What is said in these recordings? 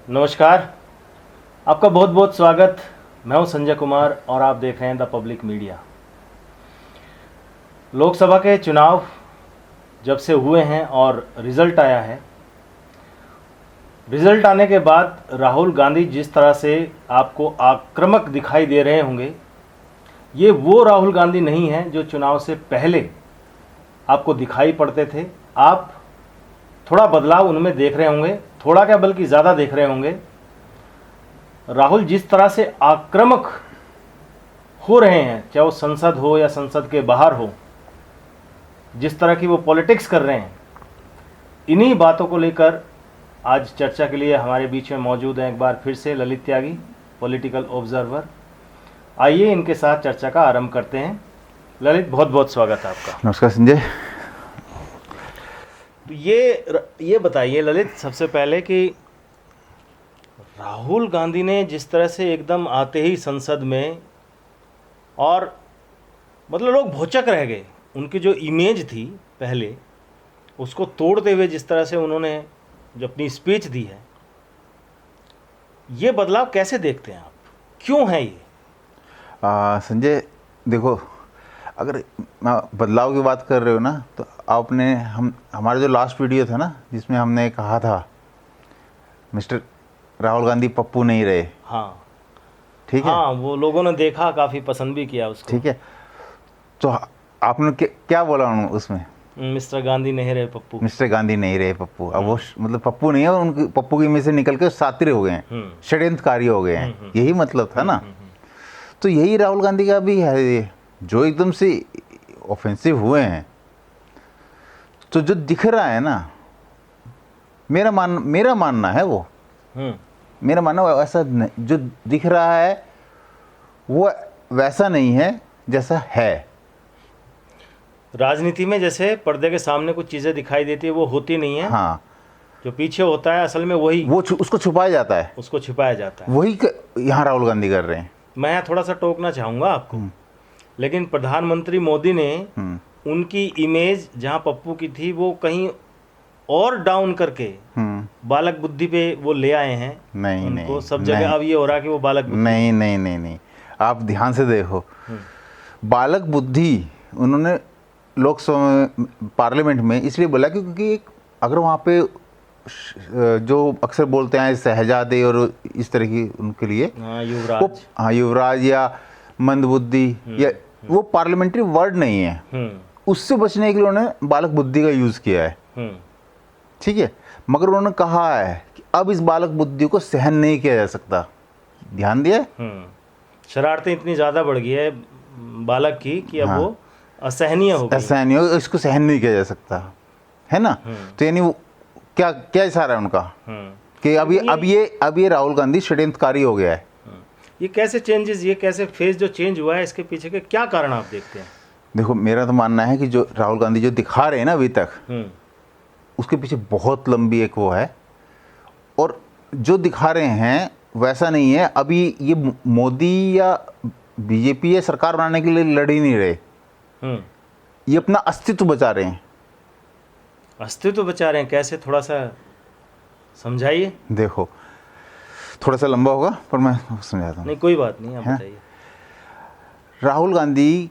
नमस्कार, आपका बहुत बहुत स्वागत। मैं हूं संजय कुमार और आप देख रहे हैं द पब्लिक मीडिया। लोकसभा के चुनाव जब से हुए हैं और रिज़ल्ट आया है, रिज़ल्ट आने के बाद राहुल गांधी जिस तरह से आपको आक्रामक दिखाई दे रहे होंगे, ये वो राहुल गांधी नहीं है जो चुनाव से पहले आपको दिखाई पड़ते थे। आप थोड़ा बदलाव उनमें देख रहे होंगे, थोड़ा क्या बल्कि ज़्यादा देख रहे होंगे। राहुल जिस तरह से आक्रामक हो रहे हैं, चाहे वो संसद हो या संसद के बाहर हो, जिस तरह की वो पॉलिटिक्स कर रहे हैं, इन्हीं बातों को लेकर आज चर्चा के लिए हमारे बीच में मौजूद हैं एक बार फिर से ललित त्यागी, पॉलिटिकल ऑब्जर्वर। आइए इनके साथ चर्चा का आरंभ करते हैं। ललित, बहुत बहुत स्वागत है आपका। नमस्कार संजय। तो ये बताइए ललित, सबसे पहले कि राहुल गांधी ने जिस तरह से एकदम आते ही संसद में, और मतलब लोग भौचक रह गए, उनकी जो इमेज थी पहले उसको तोड़ते हुए जिस तरह से उन्होंने जो अपनी स्पीच दी है, ये बदलाव कैसे देखते हैं आप? क्यों है ये? संजय देखो, अगर बदलाव की बात कर रहे हो ना, तो आपने हमारा जो लास्ट वीडियो था ना, जिसमें हमने कहा था मिस्टर राहुल गांधी पप्पू नहीं रहे। हाँ ठीक है। हाँ, वो लोगों ने देखा, काफ़ी पसंद भी किया उसको। ठीक है, तो आपने क्या बोला उसमें? मिस्टर गांधी नहीं रहे पप्पू। मिस्टर गांधी नहीं रहे पप्पू। अब वो मतलब पप्पू नहीं है, उनकी पप्पू की में से निकल के सातिर हो गए हैं, षड्यंत्रकारी हो गए हैं, यही मतलब था ना। तो यही राहुल गांधी का भी है, ये जो एकदम से ऑफेंसिव हुए हैं। तो जो दिख रहा है ना, मेरा मानना है वो, मेरा मानना ऐसा जो दिख रहा है वो वैसा नहीं है जैसा है। राजनीति में जैसे पर्दे के सामने कुछ चीज़ें दिखाई देती है, वो होती नहीं है। हाँ, जो पीछे होता है असल में वही उसको छुपाया जाता है, उसको छिपाया जाता है। वही यहाँ राहुल गांधी कर रहे हैं। मैं यहाँ थोड़ा सा टोकना चाहूँगा आपको, लेकिन प्रधानमंत्री मोदी ने उनकी इमेज जहाँ पप्पू की थी वो कहीं और डाउन करके बालक बुद्धि पे वो ले आए हैं। नहीं उनको नहीं, सब जगह अब ये हो रहा है कि वो बालक बुद्धि। नहीं नहीं नहीं नहीं, आप ध्यान से देखो, बालक बुद्धि उन्होंने लोकसभा पार्लियामेंट में इसलिए बोला क्योंकि अगर वहाँ पे जो अक्सर बोलते हैं शहजादे और इस तरह की, उनके लिए युवराज या मंदबुद्धि या वो पार्लियामेंट्री वर्ड नहीं है, उससे बचने के लिए उन्होंने बालक बुद्धि का यूज़ किया है। ठीक है, मगर उन्होंने कहा है कि अब इस बालक बुद्धि को सहन नहीं किया जा सकता। ध्यान दिया? शरारतें इतनी ज़्यादा बढ़ गई है बालक की कि अब वो असहनीय हो गई। असहनीय, इसको सहन नहीं किया जा सकता है ना। तो यानी वो क्या इशारा है उनका कि अब ये राहुल गांधी षड्यंत्रकारी हो गया है। ये कैसे चेंजेस, ये कैसे फेज जो चेंज हुआ है, इसके पीछे के क्या कारण आप देखते हैं? देखो, मेरा तो मानना है कि जो राहुल गांधी जो दिखा रहे हैं ना अभी तक, उसके पीछे बहुत लंबी एक वो है, और जो दिखा रहे हैं वैसा नहीं है। अभी ये मोदी या बीजेपी या सरकार बनाने के लिए लड़ ही नहीं रहे, ये अपना अस्तित्व बचा रहे हैं। अस्तित्व बचा रहे हैं कैसे, थोड़ा सा समझाइए। देखो, थोड़ा सा लंबा होगा पर मैं समझाता हूँ। नहीं, कोई बात नहीं, आप बताइए। राहुल गांधी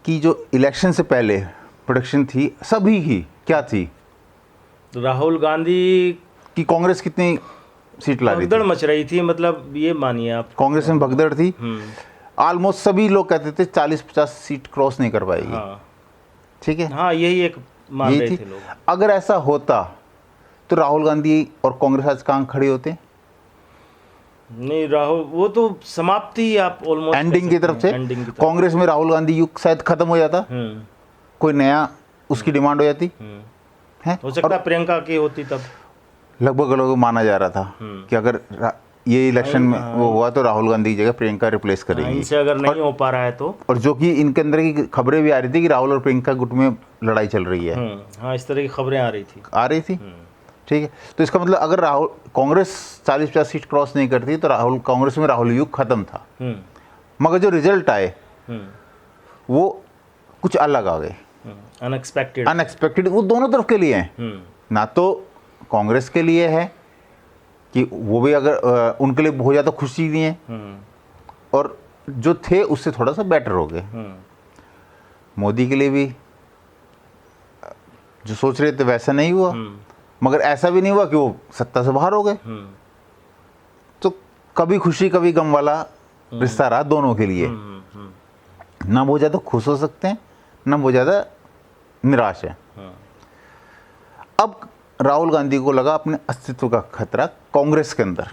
की जो इलेक्शन से पहले प्रोडक्शन थी सभी की क्या थी? राहुल गांधी की कांग्रेस कितनी सीट ला रही थी? भगदड़ मच रही थी, मतलब ये मानिए आप। कांग्रेस में भगदड़ थी। ऑलमोस्ट सभी लोग कहते थे 40-50 सीट क्रॉस नहीं कर पाएगी। ठीक है, हाँ, यही एक मान रहे थे लोग। अगर ऐसा होता तो राहुल गांधी और कांग्रेस आज कहाँ खड़े होते? नहीं, राहुल वो तो समाप्ति, आप ऑलमोस्ट एंडिंग की तरफ से। कांग्रेस में राहुल गांधी युग शायद खत्म हो जाता, कोई नया उसकी डिमांड हो जाती है। हो सकता है प्रियंका की होती तब। लगभग माना जा रहा था कि अगर ये इलेक्शन में वो हुआ तो राहुल गांधी की जगह प्रियंका रिप्लेस करेंगी। इनसे अगर नहीं हो पा रहा है तो। और जो कि इनके अंदर की खबरें भी आ रही थी कि राहुल और प्रियंका गुट में लड़ाई चल रही है। हाँ, इस तरह की खबरें आ रही थी। ठीक है, तो इसका मतलब अगर राहुल कांग्रेस 40-50 सीट क्रॉस नहीं करती तो कांग्रेस में राहुल युग खत्म था। मगर जो रिजल्ट आए वो कुछ अलग आ गए, अनएक्सपेक्टेड। वो दोनों तरफ के लिए हैं, ना तो कांग्रेस के लिए है कि वो भी अगर उनके लिए हो जाता खुशी नहीं है, और जो थे उससे थोड़ा सा बेटर हो गए। मोदी के लिए भी जो सोच रहे थे वैसा नहीं हुआ, मगर ऐसा भी नहीं हुआ कि वो सत्ता से बाहर हो गए। तो कभी खुशी कभी गम वाला रिश्ता रहा दोनों के लिए। ना वो ज़्यादा खुश हो सकते हैं, ना वो ज़्यादा निराश है। अब राहुल गांधी को लगा अपने अस्तित्व का खतरा कांग्रेस के अंदर।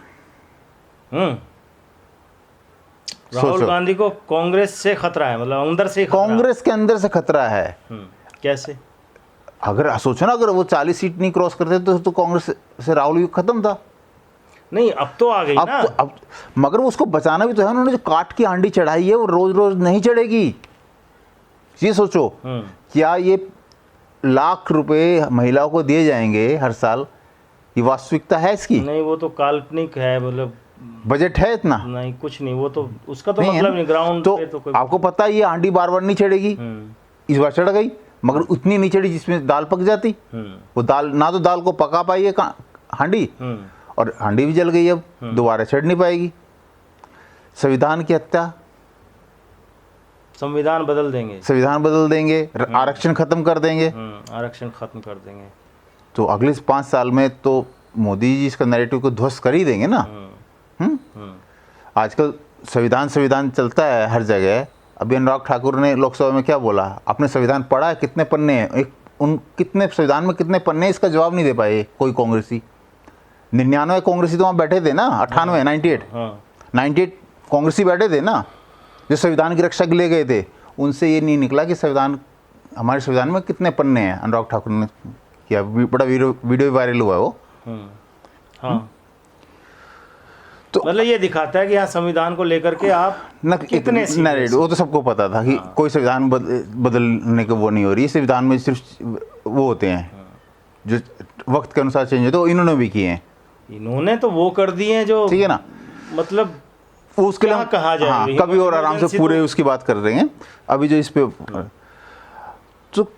राहुल गांधी को कांग्रेस से खतरा है, मतलब अंदर से खतरा। कांग्रेस के अंदर से खतरा है। कैसे? अगर सोचो ना, अगर वो 40 सीट नहीं क्रॉस करते तो कांग्रेस से राहुल भी खत्म था। नहीं, अब तो आ गई ना। अब मगर उसको बचाना भी तो है। उन्होंने जो काट की आंडी चढ़ाई है वो रोज रोज नहीं चढ़ेगी। ये सोचो, क्या ये लाख रुपए महिलाओं को दिए जाएंगे हर साल, ये वास्तविकता है इसकी? नहीं, वो तो काल्पनिक है, मतलब बजट है इतना? नहीं, कुछ नहीं, वो तो उसका तो नहीं मतलब नहीं, ग्राउंड तो पे तो कोई। आपको पता है ये आंडी बार बार नहीं चढ़ेगी। इस बार चढ़ गई, मगर उतनी नहीं चढ़ी जिसमें दाल पक जाती। वो दाल ना तो दाल को पका पाई है हांडी, और हांडी भी जल गई, अब दोबारा चढ़ नहीं पाएगी। संविधान की हत्या, संविधान बदल देंगे, संविधान बदल देंगे, आरक्षण खत्म कर देंगे। आरक्षण खत्म कर देंगे। तो अगले 5 साल में तो मोदी जी इसका नैरेटिव को ध्वस्त कर ही देंगे ना। आजकल संविधान चलता है हर जगह। अभी अनुराग ठाकुर ने लोकसभा में क्या बोला? आपने संविधान पढ़ा है? कितने पन्ने हैं? कितने संविधान में कितने पन्ने हैं, इसका जवाब नहीं दे पाए कोई कांग्रेसी। 99 कांग्रेसी तो वहाँ बैठे थे ना, 98 कांग्रेसी बैठे थे ना, जो संविधान की रक्षा के लिए गए थे। उनसे ये नहीं निकला कि हमारे संविधान में कितने पन्ने हैं। अनुराग ठाकुर ने किया, बड़ा वीडियो वायरल हुआ है वो। तो मतलब ये दिखाता है कि यहाँ संविधान को लेकर के आप कितने नैरेटिव, वो तो सबको पता था कि कोई संविधान बदलने के वो नहीं हो रही। संविधान में सिर्फ वो होते हैं जो वक्त के अनुसार चेंज होते हैं, इन्होंने भी किए हैं। इन्होंने तो वो कर दिए हैं जो, ठीक है ना, मतलब उसके लिए कहा जाए। हाँ, कभी और आराम से पूरे उसकी बात कर रहे हैं। अभी जो इस पे तो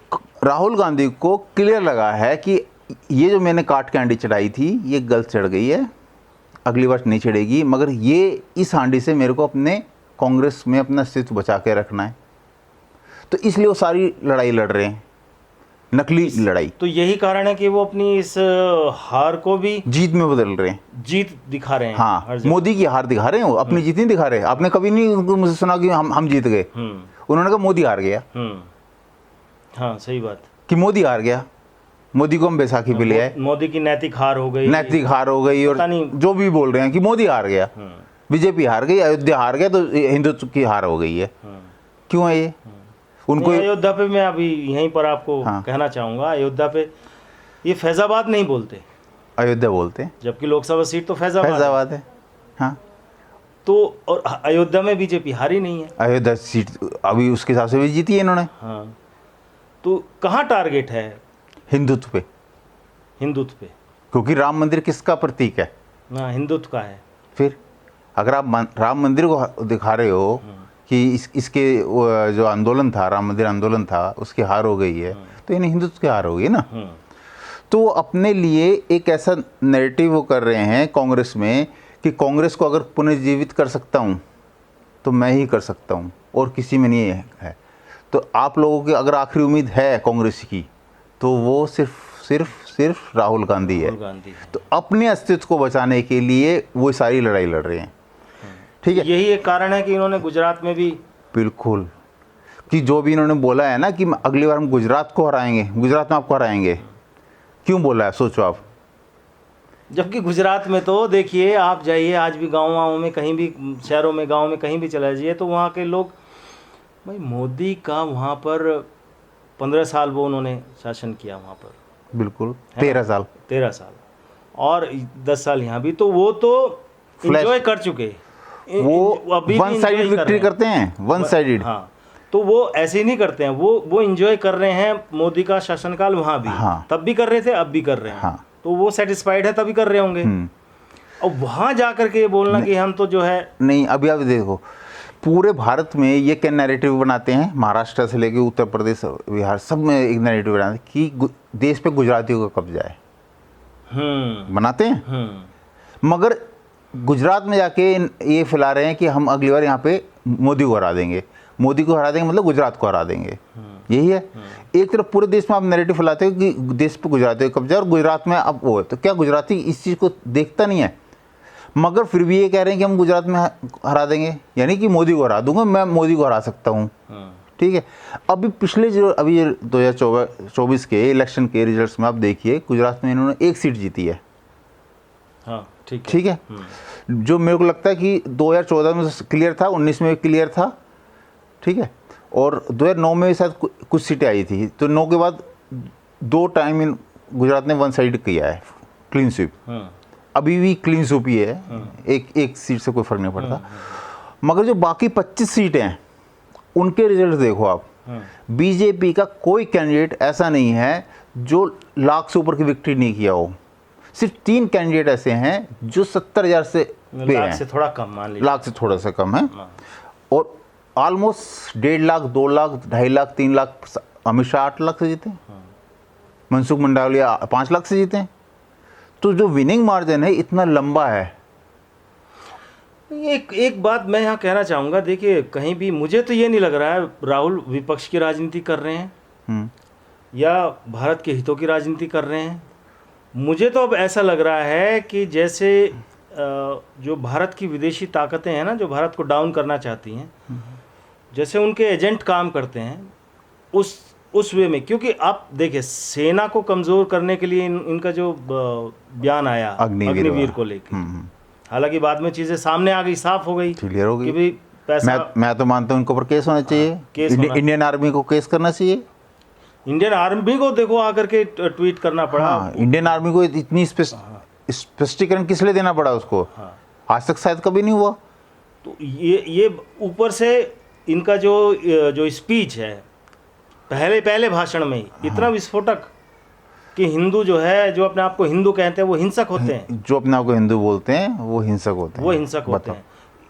राहुल गांधी को क्लियर लगा है कि ये जो मैंने काट के हांडी चढ़ाई थी ये गलत चढ़ गई है, अगली बार नहीं चढ़ेगी। मगर ये इस हांडी से मेरे को अपने कांग्रेस में अपना अस्तित्व बचा के रखना है, तो इसलिए वो सारी लड़ाई लड़ रहे हैं, नकली लड़ाई। तो यही कारण है कि वो अपनी इस हार को भी जीत में बदल रहे हैं, जीत दिखा रहे हैं। हाँ, मोदी की हार दिखा रहे हैं, वो अपनी जीत नहीं दिखा रहे। आपने कभी नहीं मुझे सुना कि हम जीत गए। उन्होंने कहा मोदी हार गया। हाँ, सही बात, कि मोदी हार गया, मोदी को हम बैसाखी पे ले आए, मोदी की नैतिक हार हो गई, नैतिक हार हो गई। और जो भी बोल रहे हैं कि मोदी हार गया, बीजेपी हार गई, अयोध्या हार गया, तो हिंदुत्व की हार हो गई है। क्यों है ये? उनको अयोध्या पे मैं अभी यहीं पर आपको कहना चाहूँगा, अयोध्या पे ये फैजाबाद नहीं बोलते, अयोध्या बोलते हैं, जबकि लोकसभा सीट तो फैजाबाद है। हाँ, तो और अयोध्या में बीजेपी हारी नहीं है। अयोध्या सीट अभी उसके हिसाब से भी जीती है इन्होंने। हाँ, तो कहाँ टारगेट है? हिंदुत्व पे, हिंदुत्व पे, क्योंकि राम मंदिर किसका प्रतीक है? हाँ, हिंदुत्व का है। फिर अगर आप राम मंदिर को दिखा रहे हो कि इसके जो आंदोलन था, राम मंदिर आंदोलन था, उसकी हार हो गई है, तो यानी हिंदुत्व की हार हो गई ना। तो अपने लिए एक ऐसा नैरेटिव वो कर रहे हैं कांग्रेस में कि कांग्रेस को अगर पुनर्जीवित कर सकता हूँ तो मैं ही कर सकता हूँ और किसी में नहीं है। तो आप लोगों की अगर आखिरी उम्मीद है कांग्रेस की, तो वो सिर्फ राहुल गांधी है। तो अपने अस्तित्व को बचाने के लिए वो सारी लड़ाई लड़ रहे हैं। ठीक है, यही एक कारण है कि इन्होंने गुजरात में भी, बिल्कुल, कि जो भी इन्होंने बोला है ना कि अगली बार हम गुजरात को हराएंगे, गुजरात में आपको हराएंगे, क्यों बोला है सोचो आप। जबकि गुजरात में तो देखिए, आप जाइए आज भी गाँव में, कहीं भी शहरों में, गाँव में कहीं भी चला जाइए, तो वहाँ के लोग, भाई मोदी का वहाँ पर 15 साल वो उन्होंने शासन किया वहाँ पर, बिल्कुल 13 साल और 10 साल यहाँ भी, तो वो तो एंजॉय कर चुके। वो वन साइडेड विक्ट्री करते हैं, वन साइडेड। हाँ, तो वो ऐसे ही नहीं करते हैं, वो एंजॉय कर रहे हैं मोदी का शासनकाल वहाँ भी। हाँ, तब भी कर रहे थे, अब भी कर रहे हैं। हाँ, तो वो सेटिस्फाइड है, तभी कर रहे होंगे। और वहाँ जा करके ये बोलना कि हम तो जो है नहीं। अभी आप देखो पूरे भारत में ये क्या नैरेटिव बनाते हैं, महाराष्ट्र से लेके उत्तर प्रदेश, बिहार, सब में एक नैरेटिव बनाते हैं कि देश पे गुजरातियों का कब्जा है। बनाते हैं। मगर गुजरात में जाके ये फैला रहे हैं कि हम अगली बार यहाँ पे मोदी को हरा देंगे। मोदी को हरा देंगे मतलब गुजरात को हरा देंगे, यही है। एक तरफ पूरे देश में आप नैरेटिव फैलाते हो कि देश पे गुजराती कब्जा और गुजरात में अब वो है, तो क्या गुजराती इस चीज़ को देखता नहीं है? मगर फिर भी ये कह रहे हैं कि हम गुजरात में हरा देंगे, यानी कि मोदी को हरा दूंगा, मैं मोदी को हरा सकता हूँ। ठीक है, अभी पिछले जो अभी ये 2024 के इलेक्शन के रिजल्ट्स में आप देखिए, गुजरात में इन्होंने 1 सीट जीती है। हाँ, ठीक है, जो मेरे को लगता है कि 2014 में क्लियर था, 19 में क्लियर था, ठीक है, और 2009 में शायद कुछ सीटें आई थी। तो 9 के बाद 2 टाइम इन गुजरात ने 1 साइड किया है, क्लीन स्वीप। अभी भी क्लीन स्वीप ही है, एक सीट से कोई फर्क नहीं पड़ता। मगर जो बाकी 25 सीटें हैं उनके रिजल्ट देखो आप, बीजेपी का कोई कैंडिडेट ऐसा नहीं है जो लाख से ऊपर की विक्ट्री नहीं किया हो। सिर्फ 3 कैंडिडेट ऐसे हैं जो 70,000 से पे लाख हैं, से थोड़ा कम, मान लीजिए लाख से थोड़ा सा कम है, और ऑलमोस्ट 1.5 लाख, 2 लाख, 2.5 लाख, 3 लाख। अमित शाह 8 लाख से जीते, मनसुख मंडाविया 5 लाख से जीते हैं। तो जो विनिंग मार्जिन है इतना लंबा है। एक बात मैं यहाँ कहना चाहूँगा, देखिए कहीं भी मुझे तो ये नहीं लग रहा है राहुल विपक्ष की राजनीति कर रहे हैं या भारत के हितों की राजनीति कर रहे हैं। मुझे तो अब ऐसा लग रहा है कि जैसे जो भारत की विदेशी ताकतें हैं ना, जो भारत को डाउन करना चाहती हैं, जैसे उनके एजेंट काम करते हैं उस वे में। क्योंकि आप देखिए सेना को कमज़ोर करने के लिए इनका जो बयान आया अग्निवीर को लेकर, हालांकि बाद में चीज़ें सामने आ गई, साफ हो गई, क्लियर हो गई कि भाई पैसा। मैं तो मानता हूँ इनके ऊपर केस होना चाहिए, इंडियन आर्मी को केस करना चाहिए। इंडियन आर्मी को देखो आकर के ट्वीट करना पड़ा। हाँ, इंडियन आर्मी को इतनी स्पष्टीकरण किस लिए देना पड़ा उसको? आज तक शायद कभी नहीं हुआ। तो ये ऊपर से इनका जो स्पीच है पहले भाषण में ही इतना विस्फोटक कि हिंदू जो है, जो अपने आप को हिंदू कहते हैं, वो हिंसक होते हैं। जो अपने आप को हिंदू बोलते हैं वो हिंसक होते हैं।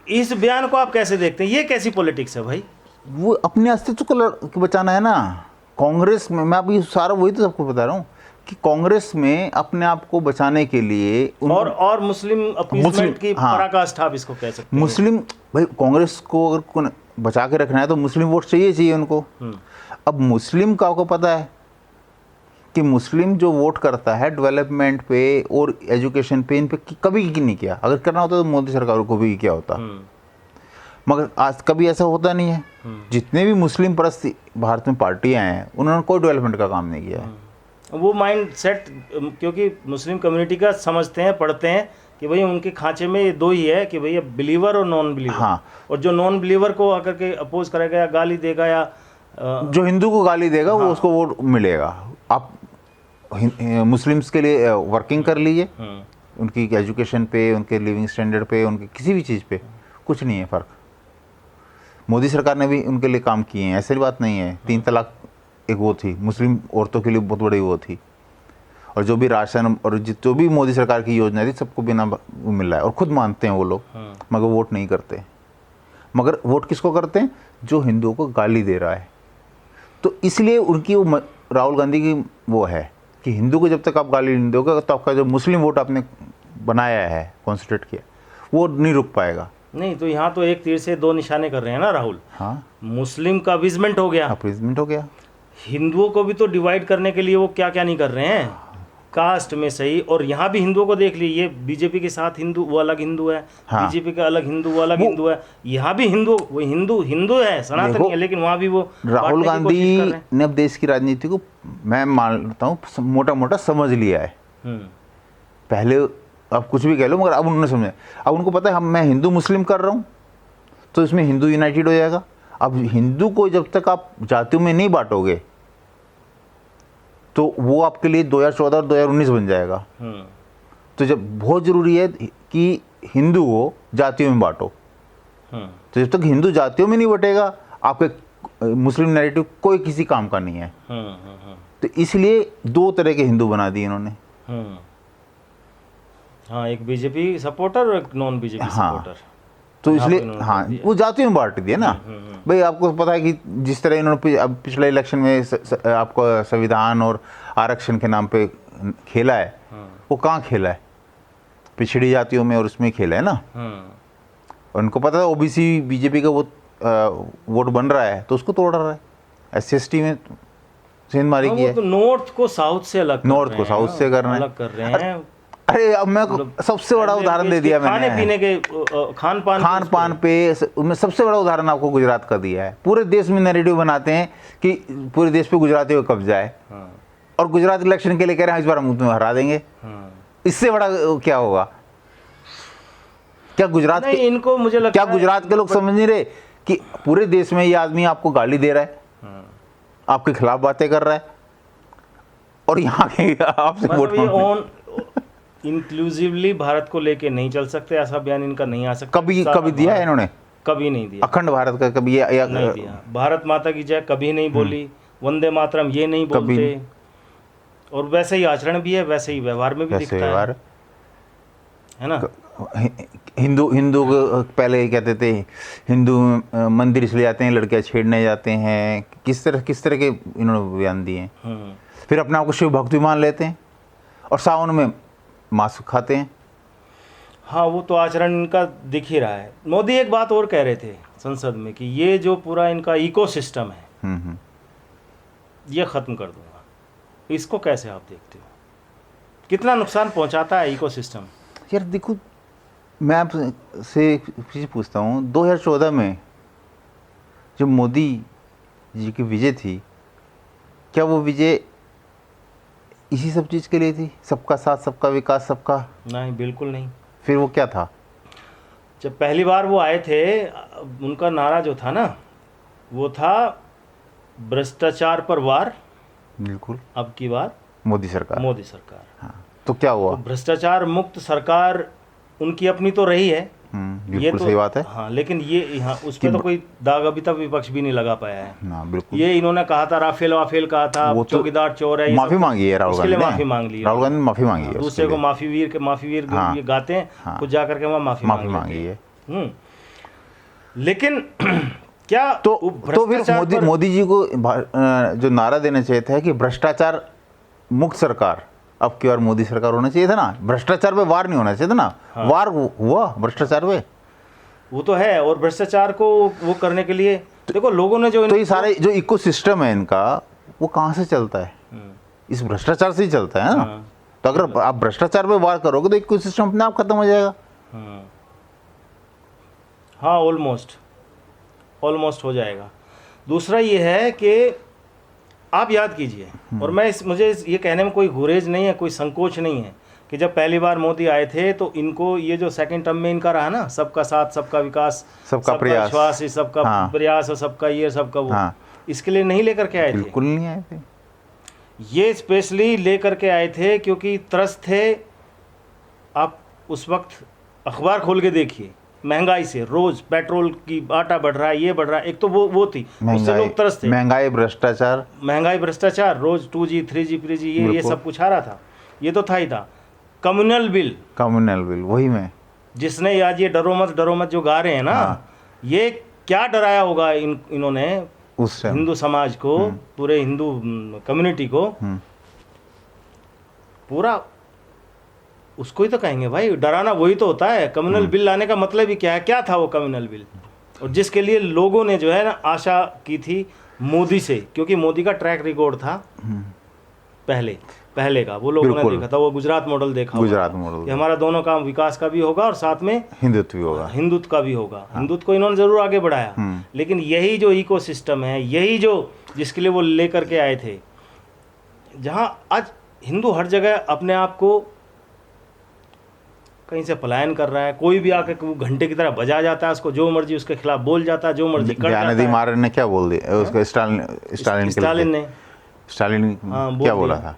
इस बयान को आप कैसे देखते हैं? ये कैसी पॉलिटिक्स है भाई? वो अपने अस्तित्व को बचाना है ना। कांग्रेस में मैं अभी सारा वही तो सबको बता रहा हूँ कि कांग्रेस में अपने आप को बचाने के लिए और मुस्लिम अपीसमेंट की पराकाष्ठा आप इसको कह सकते हैं। मुस्लिम भाई, कांग्रेस को अगर बचा के रखना है तो मुस्लिम वोट चाहिए उनको। अब मुस्लिम का आपको पता है कि मुस्लिम जो वोट करता है डेवलपमेंट पे और एजुकेशन पे, इन पे कभी नहीं किया। अगर करना होता तो मोदी सरकार को भी किया होता, मगर आज कभी ऐसा होता नहीं है। जितने भी मुस्लिम परस्त भारत में पार्टियां हैं उन्होंने कोई डेवलपमेंट का काम नहीं किया है। वो माइंड सेट, क्योंकि मुस्लिम कम्युनिटी का समझते हैं, पढ़ते हैं कि भाई उनके खांचे में ये 2 ही है कि भैया बिलीवर और नॉन बिलीवर। हाँ। और जो नॉन बिलीवर को आकर के अपोज करेगा या गाली देगा या जो हिंदू को गाली देगा वो उसको वोट मिलेगा। आप मुस्लिम्स के लिए वर्किंग कर लीजिए, उनकी एजुकेशन पे, उनके लिविंग स्टैंडर्ड पे, उनके किसी भी चीज़ पे कुछ नहीं है फ़र्क। मोदी सरकार ने भी उनके लिए काम किए हैं, ऐसी बात नहीं है। 3 तलाक एक वो थी, मुस्लिम औरतों के लिए बहुत बड़ी वो थी। और जो भी राशन और जो भी मोदी सरकार की योजना थी सबको बिना मिल रहा है, और खुद मानते हैं वो लोग, मगर वोट नहीं करते। मगर वोट किसको करते हैं? जो हिंदुओं को गाली दे रहा है। तो इसलिए उनकी वो राहुल गांधी की वो है कि हिंदू को जब तक आप गाली नहीं दोगे तो आपका जो मुस्लिम वोट आपने बनाया है, कॉन्सेंट्रेट किया, वो नहीं रुक पाएगा। नहीं तो यहाँ तो एक तीर से 2 निशाने कर रहे हैं ना राहुल। हाँ, मुस्लिम का अपीसमेंट हो गया, अपीसमेंट हो गया। हिंदुओं को भी तो डिवाइड करने के लिए वो क्या क्या नहीं कर रहे हैं, कास्ट में सही। और यहाँ भी हिंदुओं को देख लीजिए, बीजेपी के साथ हिंदू वो अलग हिंदू है, हाँ। बीजेपी का अलग हिंदू वो अलग हिंदू है। यहाँ भी हिंदू है, सनातनी है, लेकिन वहाँ भी वो राहुल गांधी ने अब देश की राजनीति को मैं मानता हूँ मोटा मोटा समझ लिया है। पहले अब कुछ भी कह लो, मगर अब उन्होंने समझा। अब उनको पता है मैं हिंदू मुस्लिम कर रहा हूँ तो इसमें हिंदू यूनाइटेड हो जाएगा। अब हिंदू को जब तक आप जातियों में नहीं बांटोगे तो वो आपके लिए 2014 और 2019 बन जाएगा। तो जब बहुत ज़रूरी है कि हिंदू को जातियों में बांटो। तो जब तक हिंदू जातियों में नहीं बटेगा आपके मुस्लिम नैरेटिव कोई किसी काम का नहीं है। तो इसलिए 2 तरह के हिंदू बना दिए इन्होंने। हाँ, एक बीजेपी सपोर्टर और एक नॉन बीजेपी सपोर्टर। तो इसलिए वो जातियों में बांट दिया ना। भाई आपको पता है कि जिस तरह इन्होंने अब पिछले इलेक्शन में आपको संविधान और आरक्षण के नाम पे खेला है, वो कहाँ खेला है? पिछड़ी जातियों में और उसमें खेला है ना। और उनको पता था ओबीसी बीजेपी का वो वोट बन रहा है तो उसको तोड़ रहा है। SC/ST में सेंधमारी की है। तो नॉर्थ को साउथ से अलग नॉर्थ को साउथ से करना है, अलग कर रहे हैं। अरे अब मैं सबसे बड़ा उदाहरण दे दिया मैंने, खाने पीने के खान पान पे मैं सबसे बड़ा उदाहरण आपको गुजरात का दिया है। पूरे देश में नैरेटिव बनाते हैं कि पूरे देश पे गुजरातियों का कब्जा है, और गुजरात इलेक्शन के लिए कह रहे हैं इस बार हम तुम्हें हरा देंगे। इससे बड़ा क्या होगा? क्या गुजरात के इनको मुझे लगता क्या गुजरात के लोग समझ नहीं रहे कि पूरे देश में ये आदमी आपको गाली दे रहा है, आपके खिलाफ बातें कर रहा है, और यहाँ के आपसे वोट इंक्लूसिवली भारत को लेके नहीं चल सकते, ऐसा बयान इनका नहीं आ सकता। कभी दिया है इन्होंने? कभी नहीं दिया। अखंड भारत का कभी नहीं दिया। भारत माता की जय कभी नहीं बोली, वंदे मातरम ये नहीं बोलते, और वैसे ही आचरण भी है, वैसे ही व्यवहार में भी दिखता है ना। हिंदू पहले कहते थे हिंदू मंदिर इसलिए जाते हैं लड़कियां छेड़ने जाते हैं, किस तरह के इन्होंने बयान दिए हैं। फिर अपने आप को शिव भक्ति मान लेते हैं और सावन में मांस खाते हैं। हाँ, वो तो आचरण इनका दिख ही रहा है। मोदी एक बात और कह रहे थे संसद में कि ये जो पूरा इनका इकोसिस्टम है ये खत्म कर दूंगा। इसको कैसे आप देखते हो? कितना नुकसान पहुंचाता है इकोसिस्टम? यार देखो, मैं आपसे चीज़ पूछता हूँ, 2014 में जो मोदी जी की विजय थी, क्या वो विजय इसी सब चीज़ के लिए थी? सबका साथ, सबका विकास, सबका? नहीं, बिल्कुल नहीं। फिर वो क्या था? जब पहली बार वो आए थे, उनका नारा जो था ना, वो था भ्रष्टाचार पर वार। बिल्कुल। अब की बात मोदी सरकार। हाँ। तो क्या हुआ? तो भ्रष्टाचार मुक्त सरकार उनकी अपनी तो रही है, ये तो सही बात है। हाँ, लेकिन ये यहाँ उस पर तो कोई दाग अभी तक विपक्ष भी नहीं लगा पाया है। हाँ, बिल्कुल। ये इन्होंने कहा था राफेल कहा था, वो चौकीदार चोर है, माफी मांगी है राहुल गांधी ने। माफी मांग ली, राहुल गांधी ने माफी मांगी है। दूसरे को माफी वीर ये गाते हैं, खुद जा करके वहाँ माफी मांगी है। लेकिन क्या तो फिर मोदी जी को जो नारा देना चाहिए था कि भ्रष्टाचार मुक्त सरकार, अब की बार मोदी सरकार होना चाहिए था ना। भ्रष्टाचार पे वार नहीं होना चाहिए था ना। हाँ। वार हुआ भ्रष्टाचार पे, वो तो है। और भ्रष्टाचार को वो करने के लिए देखो लोगों ने जो तो ये सारे जो इकोसिस्टम है इनका, वो कहाँ से चलता है? इस भ्रष्टाचार से ही चलता है ना। हाँ। तो अगर आप भ्रष्टाचार पे वार करोगे तो इकोसिस्टम अपने आप खत्म हो जाएगा। हाँ, ऑलमोस्ट हो जाएगा। दूसरा ये है कि आप याद कीजिए, और मुझे ये कहने में कोई गुरेज नहीं है, कोई संकोच नहीं है कि जब पहली बार मोदी आए थे तो इनको ये जो सेकंड टर्म में इनका रहा ना, सबका साथ, सबका विकास, सबका प्रयास, विश्वास, सबका प्रयास और सबका ये, सबका वो, इसके लिए नहीं लेकर के आए थे। बिल्कुल नहीं आए थे। ये स्पेशली लेकर के आए थे क्योंकि त्रस्त थे। आप उस वक्त अखबार खोल के देखिए, महंगाई से, रोज पेट्रोल की आटा बढ़ रहा है, ये बढ़ रहा है। एक तो वो थी, उससे लोग त्रस्त थे। महंगाई भ्रष्टाचार, रोज 2G 3G 3G ये सब कुछ आ रहा था। ये तो था ही था। कम्युनल बिल वही में, जिसने आज ये डरो मत जो गा रहे हैं ना। हाँ। ये क्या डराया होगा इन्होंने उस हिंदू समाज को, पूरे हिंदू कम्युनिटी को। पूरा उसको ही तो कहेंगे भाई, डराना वही तो होता है। कम्युनल बिल लाने का मतलब ही क्या है? क्या था वो कम्युनल बिल? और जिसके लिए लोगों ने जो है ना आशा की थी मोदी से, क्योंकि मोदी का ट्रैक रिकॉर्ड था पहले का, वो लोगों ने देखा था, वो गुजरात मॉडल देखा, कि हमारा दोनों काम, विकास का भी होगा और साथ में हिंदुत्व भी होगा, हिंदुत्व का भी होगा। हिंदुत्व को इन्होंने जरूर आगे बढ़ाया, लेकिन यही जो इकोसिस्टम है, यही जो जिसके लिए वो लेकर के आए थे, जहाँ आज हिंदू हर जगह अपने आप को कहीं से पलायन कर रहा है। कोई भी आकर वो घंटे की तरह बजा जाता है, उसको जो मर्जी उसके खिलाफ बोल जाता है, जो मर्जी कर जाता है। मारन ने क्या बोल दिया उसको? स्टालिन ने क्या बोला था?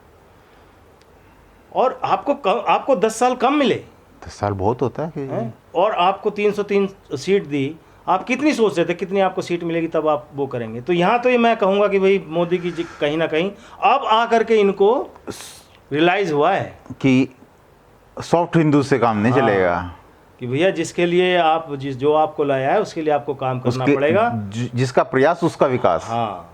और आपको 10 साल कम मिले। 10 साल बहुत होता है। और आपको 303 सीट दी। आप कितनी सोच रहे थे कितनी आपको सीट मिलेगी तब आप वो करेंगे? तो यहाँ तो ये मैं कहूँगा कि भाई मोदी की कहीं ना कहीं अब आकर के इनको रियलाइज हुआ है कि सॉफ्ट हिंदू से काम नहीं चलेगा, कि भैया जिसके लिए आप जो आपको लाया है उसके लिए आपको काम करना पड़ेगा। जिसका प्रयास उसका विकास। हाँ,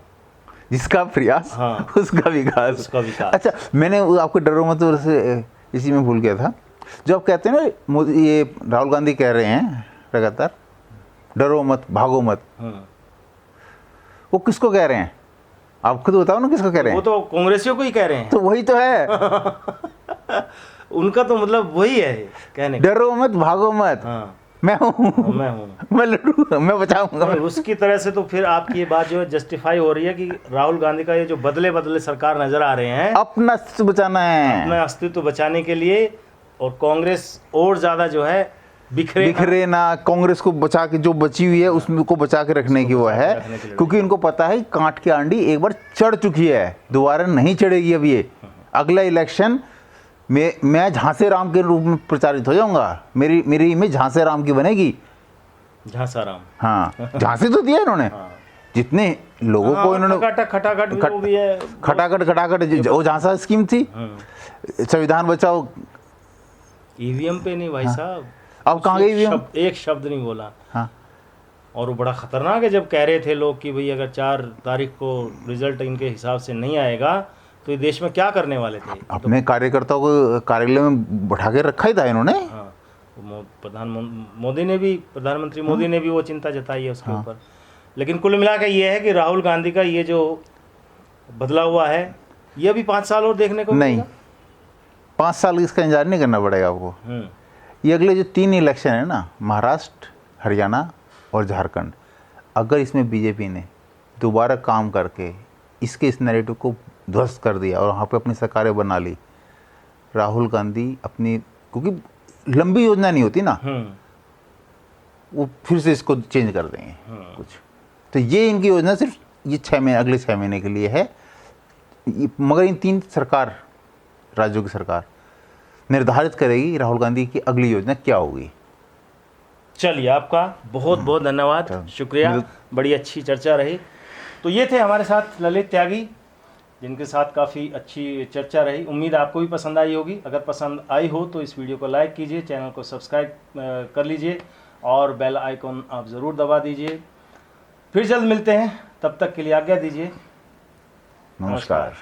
जिसका प्रयास उसका विकास। उसका विकास। अच्छा, मैंने आपको डरो मत से इसी में भूल गया था। जो आप कहते हैं ना ये राहुल गांधी कह रहे हैं लगातार, डरो मत भागो मत, वो किसको कह रहे हैं? आप खुद बताओ ना किसको कह रहे हैं? वो तो कांग्रेसियों को ही कह रहे हैं। तो वही तो है। उनका तो मतलब वही है कहने का। डरो मत भागो मत। हाँ, मैं हूँ, मैं हूँ, मैं लड़ूंगा, मैं बचाऊंगा। उसकी तरह से तो फिर आपकी ये बात जो है जस्टिफाई हो रही है कि राहुल गांधी का ये जो बदले बदले सरकार नजर आ रहे हैं, अपना अस्तित्व बचाना है, अपना अस्तित्व बचाने के लिए, और कांग्रेस और ज्यादा जो है बिखरे ना, कांग्रेस को बचा के जो बची हुई है उसमें को बचा के रखने की वो है, क्योंकि इनको पता है कांट की आंडी एक बार चढ़ चुकी है, दोबारा नहीं चढ़ेगी। अब ये अगला इलेक्शन में मैं झांसे राम के रूप में प्रचारित हो जाऊंगा, मेरी इमेज झांसे राम की बनेगी। झांसा राम, हाँ, झांसी तो दिया इन्होंने, जितने लोगों को इन्होंने खटाखट वो झांसा स्कीम थी, संविधान बचाओ, ईवीएम पे नहीं भाई साहब, अब कहाँ गई ईवीएम? एक शब्द नहीं बोला। हाँ, और वो बड़ा खतरनाक है जब कह रहे थे लोग कि भाई अगर 4 तारीख को रिजल्ट इनके हिसाब से नहीं आएगा तो ये देश में क्या करने वाले थे। अपने कार्यकर्ताओं को कार्यालय में बैठा के रखा ही था इन्होंने। हाँ, प्रधानमंत्री मोदी ने भी वो चिंता जताई है उसके ऊपर। लेकिन कुल मिला के ये है कि राहुल गांधी का ये जो बदला हुआ है ये अभी 5 साल और देखने को नहीं, 5 साल इसका इंतजार नहीं करना पड़ेगा आपको। ये अगले जो 3 इलेक्शन है ना, महाराष्ट्र, हरियाणा और झारखंड, अगर इसमें बीजेपी ने दोबारा काम करके इस नैरेटिव को ध्वस्त कर दिया और वहाँ पे अपनी सरकारें बना ली, राहुल गांधी अपनी, क्योंकि लंबी योजना नहीं होती ना, वो फिर से इसको चेंज कर देंगे कुछ। तो ये इनकी योजना सिर्फ ये 6 महीने, अगले 6 महीने के लिए है। मगर इन 3 राज्यों की सरकार निर्धारित करेगी राहुल गांधी की अगली योजना क्या होगी। चलिए, आपका बहुत बहुत धन्यवाद, शुक्रिया, बड़ी अच्छी चर्चा रही। तो ये थे हमारे साथ ललित त्यागी, जिनके साथ काफ़ी अच्छी चर्चा रही। उम्मीद आपको भी पसंद आई होगी। अगर पसंद आई हो तो इस वीडियो को लाइक कीजिए, चैनल को सब्सक्राइब कर लीजिए और बेल आइकॉन आप ज़रूर दबा दीजिए। फिर जल्द मिलते हैं, तब तक के लिए आज्ञा दीजिए। नमस्कार।